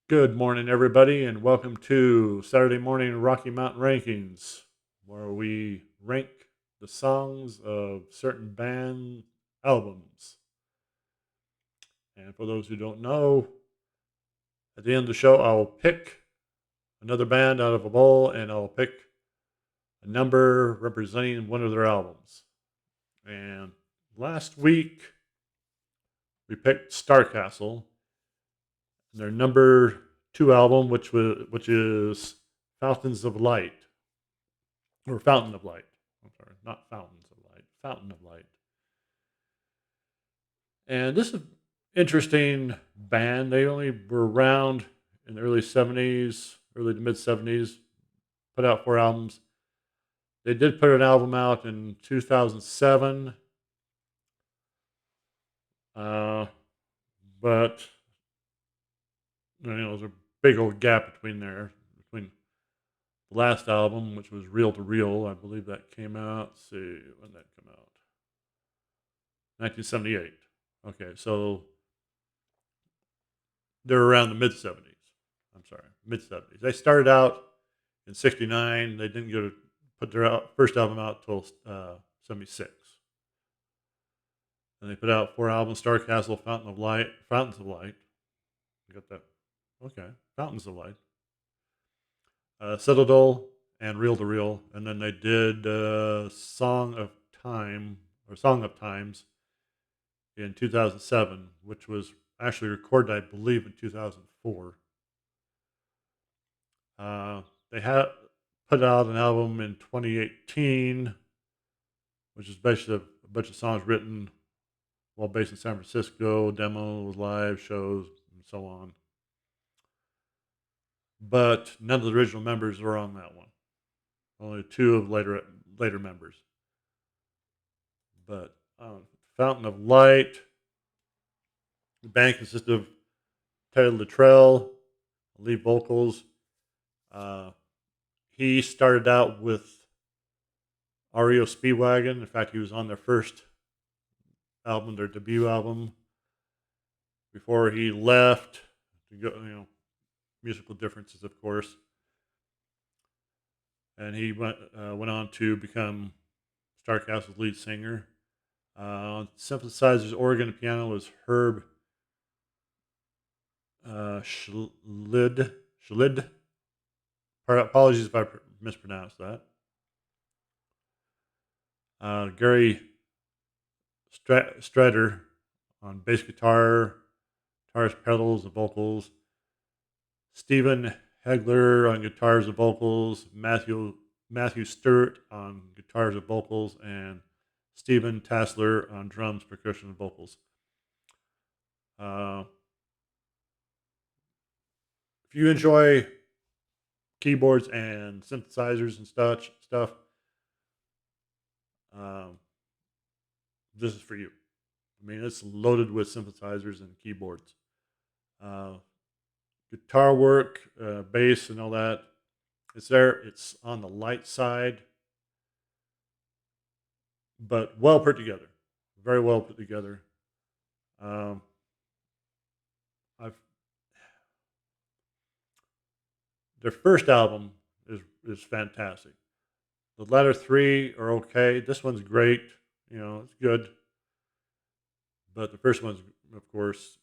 Good morning, everybody, and welcome to Saturday Morning Rocky Mountain Rankings, where we rank the songs of certain band albums. And for those who don't know, at the end of the show, I'll pick another band out of a bowl and I'll pick a number representing one of their albums. And last week, we picked Starcastle, and their number two album, which is Fountains of Light. Or Fountain of Light. I'm sorry, not Fountains of Light. Fountain of Light. And this is an interesting band. They only were around in the early 70s, early to mid 70s, put out four albums. They did put an album out in 2007, uh, but there's a big old gap between the last album, which was Reel to Reel. I believe that came out. Let's see, when did that come out? 1978. Okay, so they're around the mid 70s. I'm sorry, mid 70s. They started out in 69. They didn't go to put their first album out till 76. And they put out four albums: Starcastle, Fountains of Light. You got that? Okay, Fountains of Light, Citadel, and Reel to Reel. And then they did Song of Time or Song of Times in 2007, which was actually recorded, I believe, in 2004. Uh, they had put out an album in 2018, which is basically a bunch of songs written while based in San Francisco, demos, live shows, and so on. But none of the original members were on that one. Only two of later members. But Fountain of Light, the band consists of Ted Luttrell, lead vocals. Uh, he started out with REO Speedwagon. In fact, he was on their first album, their debut album, before he left to go, musical differences, of course. And he went on to become Starcastle's lead singer. On synthesizers, organ, and piano was Herb Schlid. Apologies if I mispronounced that. Gary Strader on bass guitars, pedals, and vocals. Stephen Hegler on guitars and vocals. Matthew Stewart on guitars and vocals, and Stephen Tassler on drums, percussion, and vocals. Uh, if you enjoy keyboards and synthesizers and stuff, um, this is for you. I mean, it's loaded with synthesizers and keyboards. Uh, Guitar work, bass, and all that. It's there. It's on the light side, but well put together. Very well put together. Um, I've Their first album is fantastic. The latter three are okay. This one's great. It's good. But the first one's, of course,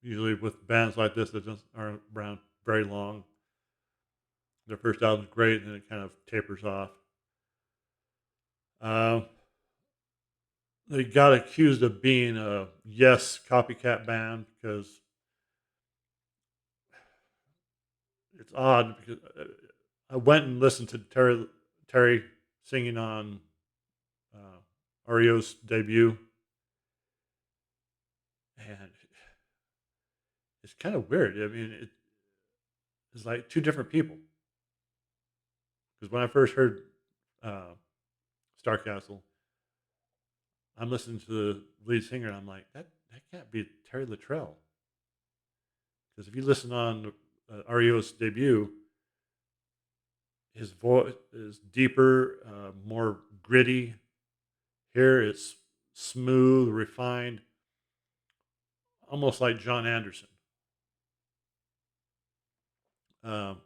usually with bands like this that just aren't around very long. Their first album's great, and then it kind of tapers off. Uh, they got accused of being a Yes copycat band because it's odd because I went and listened to Terry singing on REO's debut, and it's kind of weird. I mean, it's like two different people. Because when I first heard uh, Starcastle, I'm listening to the lead singer, and I'm like, that can't be Terry Luttrell. Because if you listen on REO's debut, his voice is deeper, more gritty. Here it's smooth, refined, almost like John Anderson. um,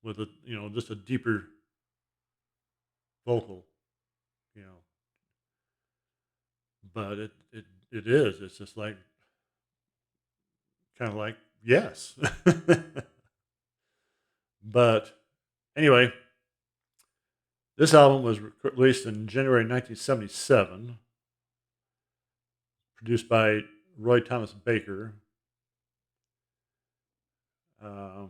with a just a deeper vocal, you know. But it is. It's just like kind of like yes. But anyway, this album was released in January 1977, produced by Roy Thomas Baker. Uh,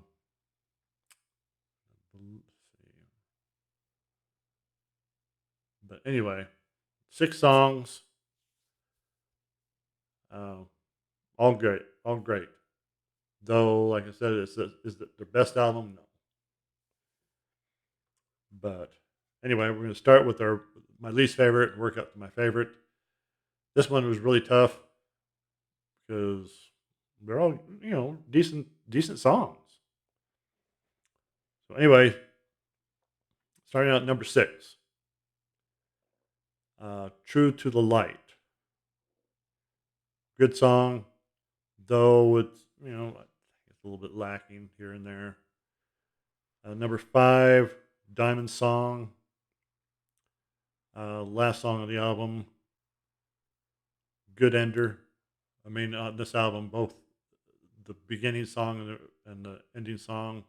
let's see. But anyway, 6 songs, uh, all great, all great. Though, like I said, is it their best album? No. But anyway, we're going to start with my least favorite and work up to my favorite. This one was really tough because they're all decent songs. So anyway, starting out at number 6, "True to the Light." Good song, though it's a little bit lacking here and there. Number 5, "Diamond Song." Last song on the album, good ender. I mean, on this album, both the beginning song and the ending song,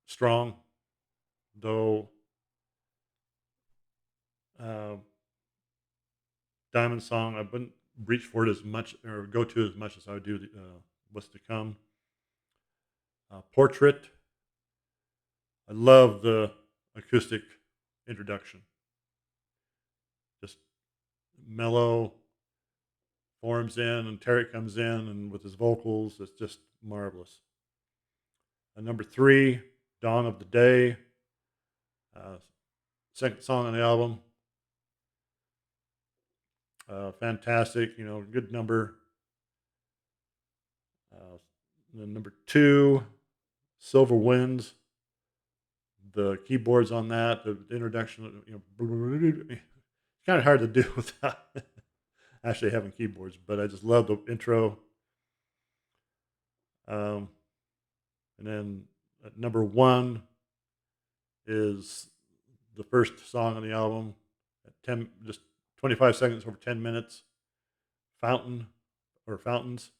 strong. Though uh, Diamond Song, I wouldn't reach for it as much or go to as much as I would do What's to Come. Portrait. I love the acoustic introduction. Just mellow, forms in, and Terry comes in, and with his vocals, it's just marvelous. Number 3, "Dawn of the Day." Uh, Second song on the album. Fantastic, good number. Uh, then number 2, "Silver Winds." The keyboards on that, the introduction, it's kind of hard to do without actually having keyboards, but I just love the intro. Um, and then at number 1 is the first song on the album at just 25 seconds over 10 minutes. "Fountain" or "Fountains."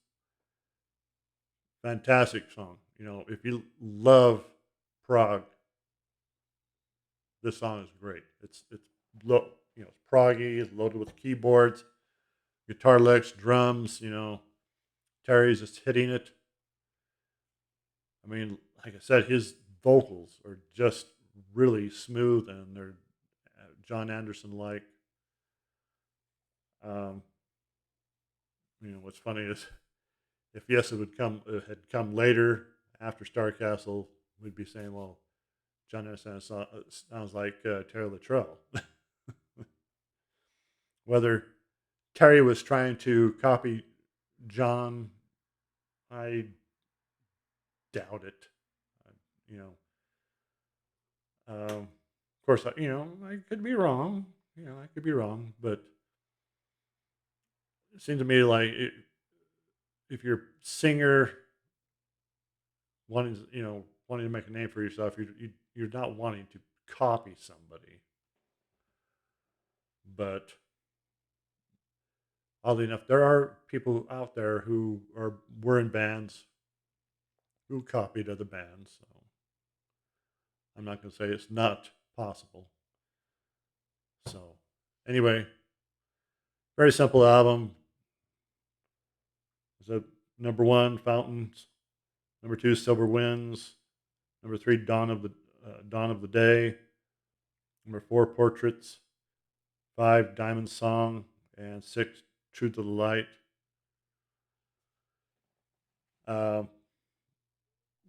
Fantastic song. If you love prog, this song is great. It's proggy, it's loaded with keyboards, guitar licks, drums. Terry's just hitting it. I mean, like I said, his vocals are just really smooth, and they're John Anderson like. Um, what's funny is if Yes had come later after Starcastle, we'd be saying, well, John Anderson sounds like Terry Latrell. Whether Terry was trying to copy John, I doubt it. You know, of course, I could be wrong. I could be wrong, but it seems to me like if you're a singer wanting to make a name for yourself, you're not wanting to copy somebody. But oddly enough, there are people out there who were in bands who copied other bands. So I'm not going to say it's not possible. So anyway, very simple album. So number 1, "Fountains." Number 2, "Silver Winds." Number 3, Dawn of the Day." Number 4, "Portraits." 5, "Diamond Song." And 6, "True to the Light." Uh,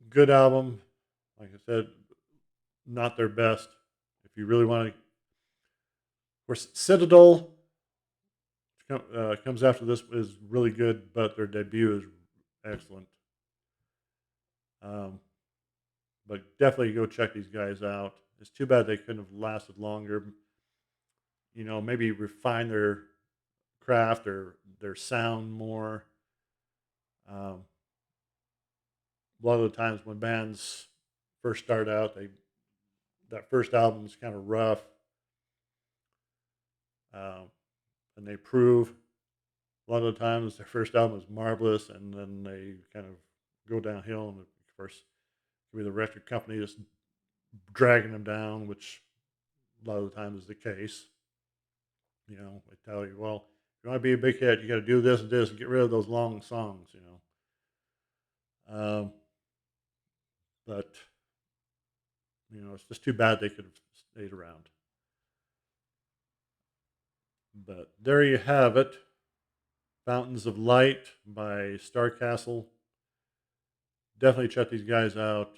Good album. Like I said, not their best. If you really want to, of course, Citadel comes after this, is really good, but their debut is excellent. Um, but definitely go check these guys out. It's too bad they couldn't have lasted longer. Maybe refine their craft or their sound more. Um, a lot of the times when bands first start out, that first album's kind of rough, um, and they prove a lot of the times their first album is marvelous, and then they kind of go downhill, and of course, maybe the record company just dragging them down, which a lot of the time is the case. They tell you, well, if you want to be a big hit, you got to do this and this, and get rid of those long songs. But it's just too bad they could have stayed around. But there you have it, Fountains of Light by Starcastle. Definitely check these guys out.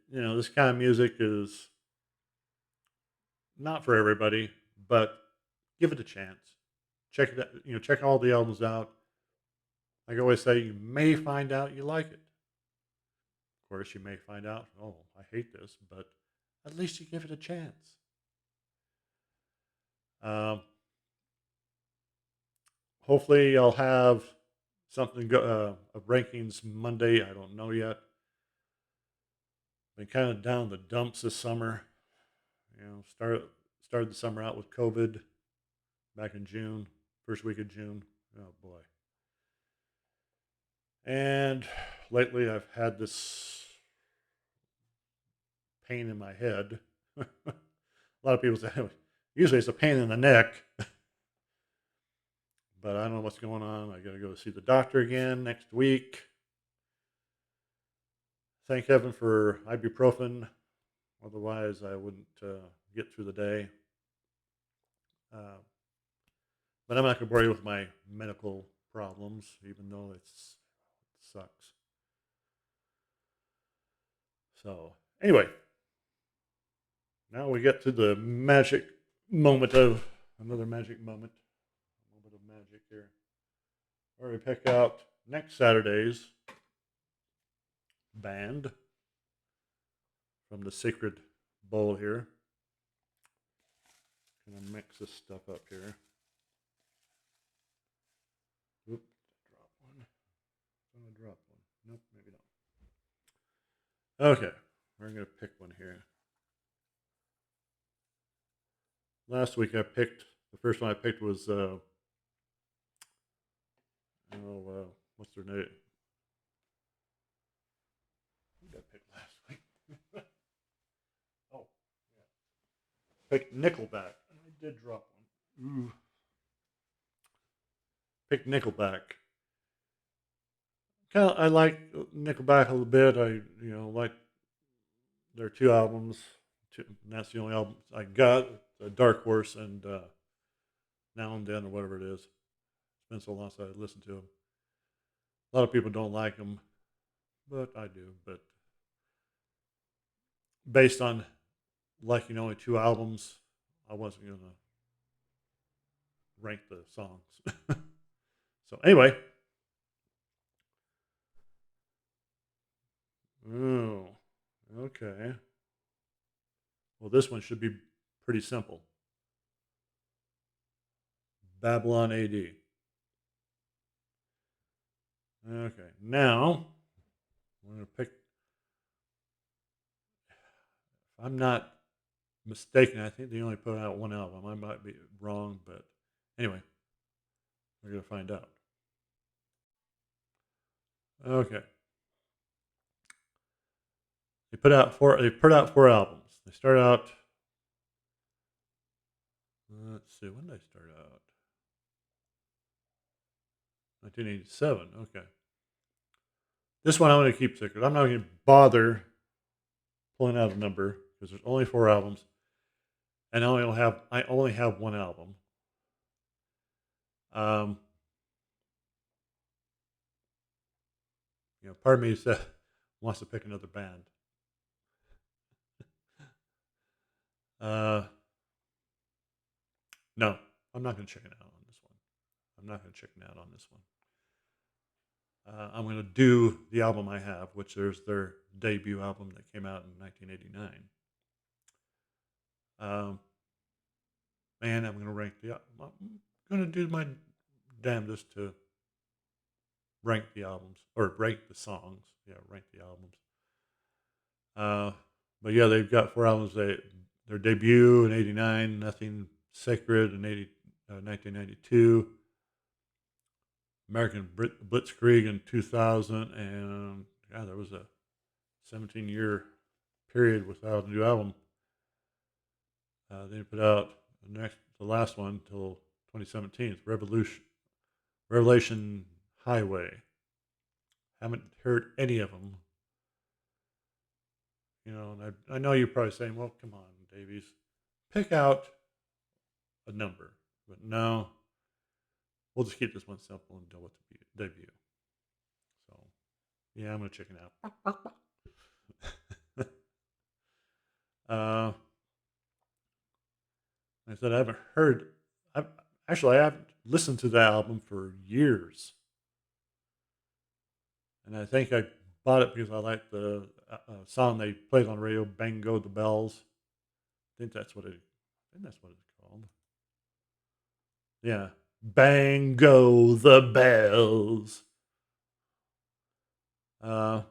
This kind of music is not for everybody, but give it a chance. Check it out, check all the albums out. Like I always say, you may find out you like it. Of course, you may find out, oh, I hate this, but at least you give it a chance. Um, Hopefully, I'll have something of rankings Monday. I don't know yet. Been kind of down the dumps this summer. Started the summer out with COVID back in June, first week of June. Oh boy. And lately, I've had this pain in my head. A lot of people say, usually it's a pain in the neck, but I don't know what's going on. I got to go see the doctor again next week. Thank heaven for ibuprofen. Otherwise, I wouldn't get through the day. Uh, but I'm not going to bore you with my medical problems, even though it sucks. So, anyway, now we get to the magic moment of another magic moment. A little bit of magic here. Where we pick out next Saturday's band from the Sacred Bowl here. Gonna mix this stuff up here. Oop, drop one. Gonna drop one. Nope, maybe not. Okay, we're gonna pick one here. Last week the first one I picked was what's their name? Who did I pick last week? Oh, yeah. Picked Nickelback. I did drop one. Ooh. Picked Nickelback. I like Nickelback a little bit. I like their two albums. And that's the only album I got. Dark Horse and Now and Then or whatever it is. It's been so long since I listened to them. A lot of people don't like them, but I do. But based on liking only two albums, I wasn't going to rank the songs. So anyway. Oh, okay. Well, this one should be pretty simple. Babylon AD. Okay, now I'm going to pick. If I'm not mistaken, I think they only put out one album. I might be wrong, but anyway, we're going to find out. Okay. They put out four albums. They start out. Let's see, when did they start out? 1987. Okay. This one I'm going to keep secret. I'm not going to bother pulling out a number because there's only four albums, and I only have one album. Part of me wants to pick another band. No, I'm not going to chicken out on this one. I'm not going to chicken out on this one. I'm going to do the album I have, which there's their debut album that came out in 1989. And I'm going to rank I'm going to do my damnedest to rank the albums or rank the songs. Yeah, rank the albums. Uh, but yeah, they've got 4 albums. Their debut in '89, Nothing Sacred in 1992, American Blitzkrieg in 2000, and yeah, there was a 17-year period without a new album. They put out the last one till 2017. It's Revelation Highway. Haven't heard any of them. And I know you're probably saying, "Well, come on, Davies, pick out a number." But no, we'll just keep this one simple and go with the debut. So yeah, I'm gonna check it out. uh, I said I haven't heard. I haven't listened to that album for years, and I think I bought it because I liked the song they played on the radio, "Bang Go the Bells." I think that's what it. I think that's what it's called. Yeah, "Bang Go the Bells." Uh,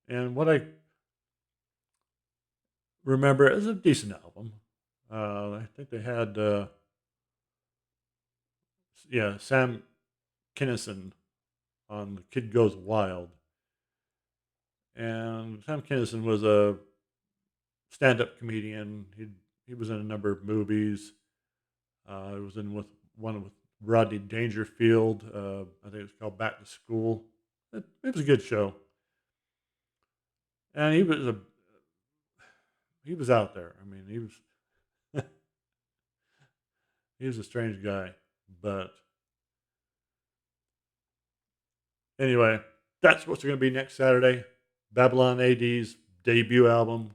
and what I remember, it was a decent album. I think they had, Sam Kinison on "The Kid Goes Wild," and Sam Kinison was a stand-up comedian. He was in a number of movies. He was in one with Rodney Dangerfield. I think it was called "Back to School." It was a good show, and he was out there. I mean, he was a strange guy, but anyway, that's what's going to be next Saturday. Babylon AD's debut album,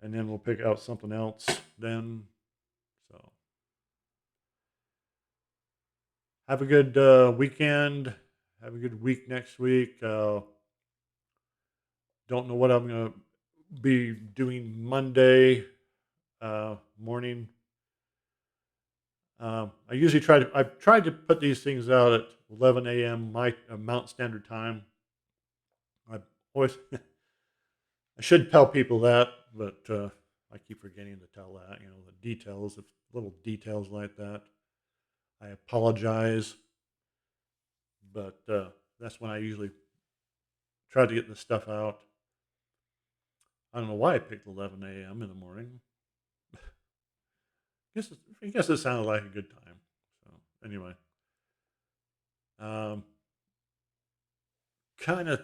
and then we'll pick out something else then. So have a good weekend. Have a good week next week. Don't know what I'm going to be doing Monday morning. I've tried to put these things out at 11 a.m. my Mount Standard Time. I always I should tell people that, but I keep forgetting to tell that. The details of little details like that. I apologize, but that's when I usually try to get this stuff out. I don't know why I picked 11 a.m. in the morning. I guess it sounded like a good time. So anyway, um, kind of,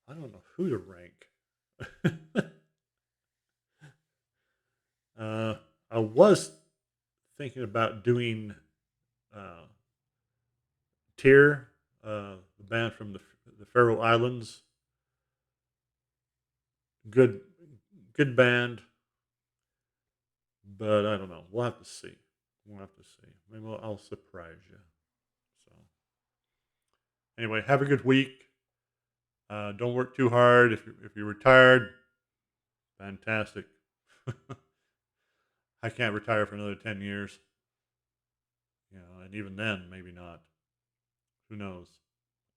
I don't know who to rank. uh, I was thinking about doing uh, Tyr, the band from the Faroe Islands. Good, good band, but I don't know. We'll have to see. We'll have to see. Maybe I'll surprise you. So anyway, have a good week. Don't work too hard. If you're retired, fantastic. I can't retire for another 10 years. And even then, maybe not. Who knows?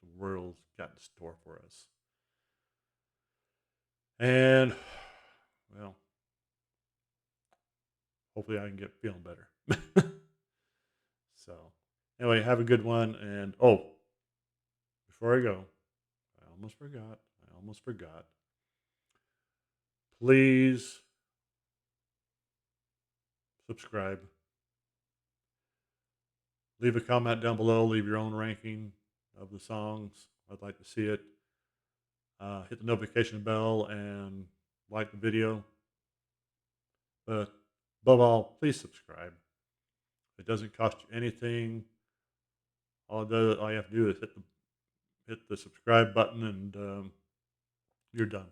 The world's got in store for us. And well, hopefully I can get feeling better. So anyway, have a good one. And before I go, I almost forgot. I almost forgot. Please subscribe. Leave a comment down below. Leave your own ranking of the songs. I'd like to see it. Hit the notification bell and like the video. But above all, please subscribe. It doesn't cost you anything. All you have to do is hit the subscribe button, and you're done.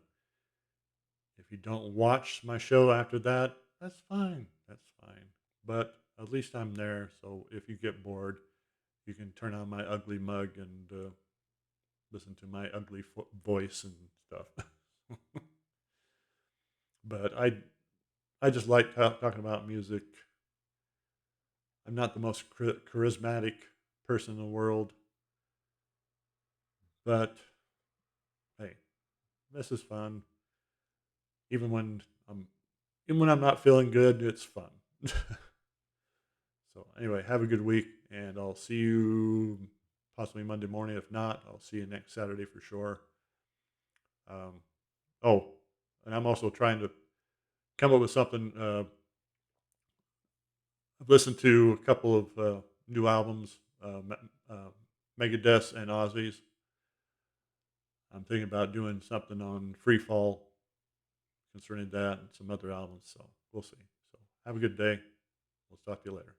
If you don't watch my show after that, that's fine. That's fine. But at least I'm there. So if you get bored, you can turn on my ugly mug and listen to my ugly voice and stuff. But I just like talking about music. I'm not the most charismatic person in the world, but hey, this is fun. Even when I'm even when I'm not feeling good, it's fun. So anyway, have a good week, and I'll see you possibly Monday morning. If not, I'll see you next Saturday for sure. Um, oh, and I'm also trying to come up with something. I've listened to a couple of new albums, Megadeth and Ozzy's. I'm thinking about doing something on Free Fall concerning that and some other albums. So we'll see. So have a good day. We'll talk to you later.